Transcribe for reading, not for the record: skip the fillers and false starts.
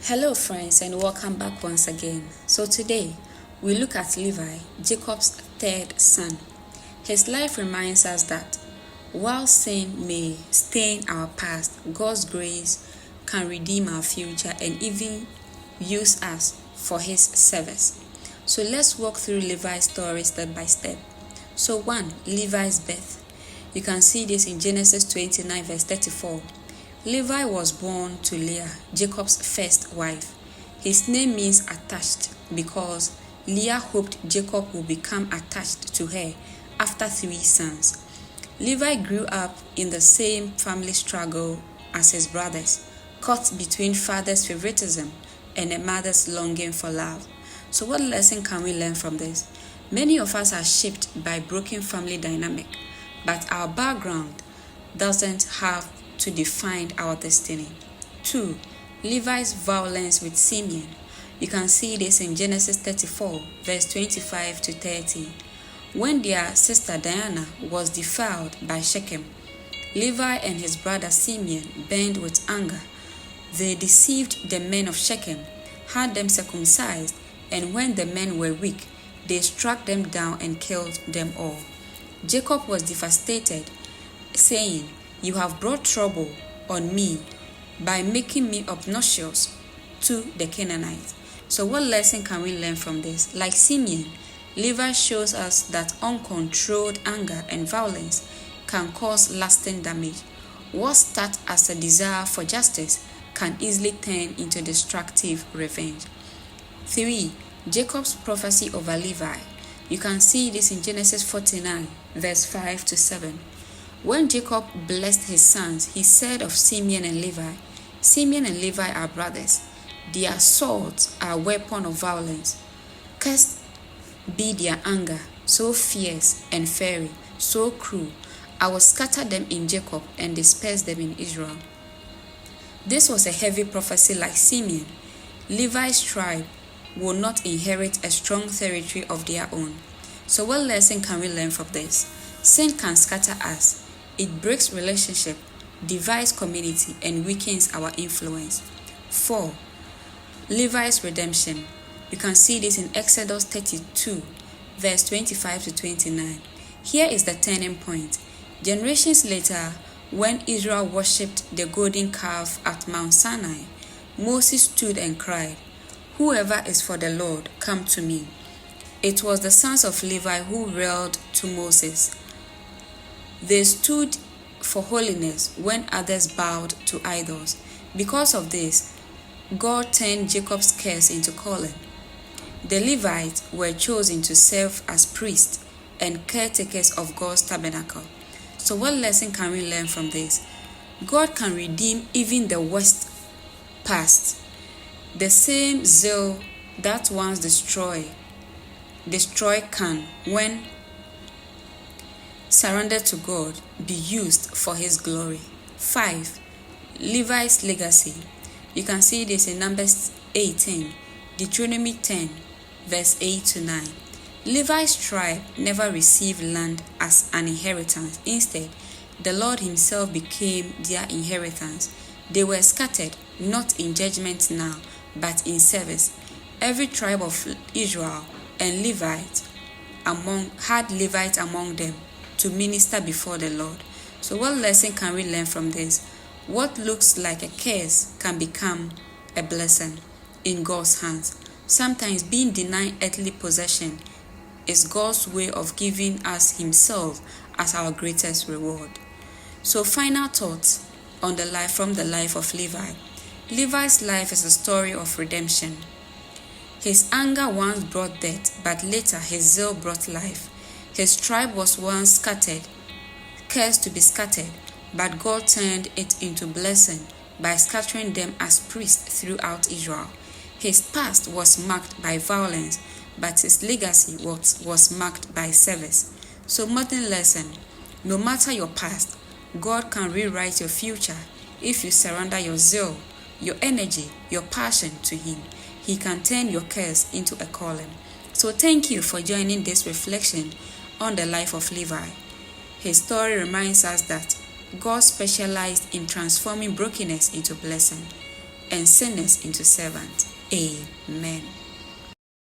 Hello, friends, and welcome back once again. So, today we look at Levi, Jacob's third son. His life reminds us that while sin may stain our past, God's grace can redeem our future and even use us for His service. So, let's walk through Levi's story step by step. So, 1. Levi's birth. You can see this in Genesis 29, verse 34. Levi was born to Leah, Jacob's first wife. His name means attached because Leah hoped Jacob would become attached to her after 3 sons. Levi grew up in the same family struggle as his brothers, caught between father's favoritism and a mother's longing for love. So what lesson can we learn from this? Many of us are shaped by broken family dynamic, but our background doesn't have to define our destiny. 2. Levi's violence with Simeon. You can see this in Genesis 34, verse 25 to 30. When their sister Diana was defiled by Shechem, Levi and his brother Simeon burned with anger. They deceived the men of Shechem, had them circumcised, and when the men were weak, they struck them down and killed them all. Jacob was devastated, saying, "You have brought trouble on me by making me obnoxious to the Canaanites." So what lesson can we learn from this? Like Simeon, Levi shows us that uncontrolled anger and violence can cause lasting damage. What starts as a desire for justice can easily turn into destructive revenge. 3. Jacob's prophecy over Levi. You can see this in Genesis 49, verse 5 to 7. When Jacob blessed his sons, he said of Simeon and Levi, "Simeon and Levi are brothers. Their swords are a weapon of violence. Cursed be their anger, so fierce and fiery, so cruel. I will scatter them in Jacob and disperse them in Israel." This was a heavy prophecy like Simeon. Levi's tribe will not inherit a strong territory of their own. So what lesson can we learn from this? Sin can scatter us. It breaks relationship, divides community, and weakens our influence. 4. Levi's redemption. You can see this in Exodus 32, verse 25 to 29. Here is the turning point. Generations later, when Israel worshipped the golden calf at Mount Sinai, Moses stood and cried, "Whoever is for the Lord, come to me." It was the sons of Levi who railed to Moses. They stood for holiness when others bowed to idols. Because of this, God turned Jacob's curse into calling. The Levites were chosen to serve as priests and caretakers of God's tabernacle. So what lesson can we learn from this? God can redeem even the worst past. The same zeal that once destroyed can, when surrendered to God, be used for His glory. 5. Levi's legacy. You can see this in Numbers 18, Deuteronomy 10, verse 8 to 9. Levi's tribe never received land as an inheritance. Instead, the Lord Himself became their inheritance. They were scattered, not in judgment now, but in service. Every tribe of Israel and Levites had Levites among them to minister before the Lord. So what lesson can we learn from this? What looks like a curse can become a blessing in God's hands. Sometimes being denied earthly possession is God's way of giving us Himself as our greatest reward. So final thoughts on from the life of Levi. Levi's life is a story of redemption. His anger once brought death, but later his zeal brought life. His tribe was once scattered, cursed to be scattered, but God turned it into blessing by scattering them as priests throughout Israel. His past was marked by violence, but his legacy was marked by service. So modern lesson, no matter your past, God can rewrite your future if you surrender your zeal, your energy, your passion to Him. He can turn your curse into a calling. So thank you for joining this reflection on the life of Levi. His story reminds us that God specialized in transforming brokenness into blessing. and sinners into servants. Amen.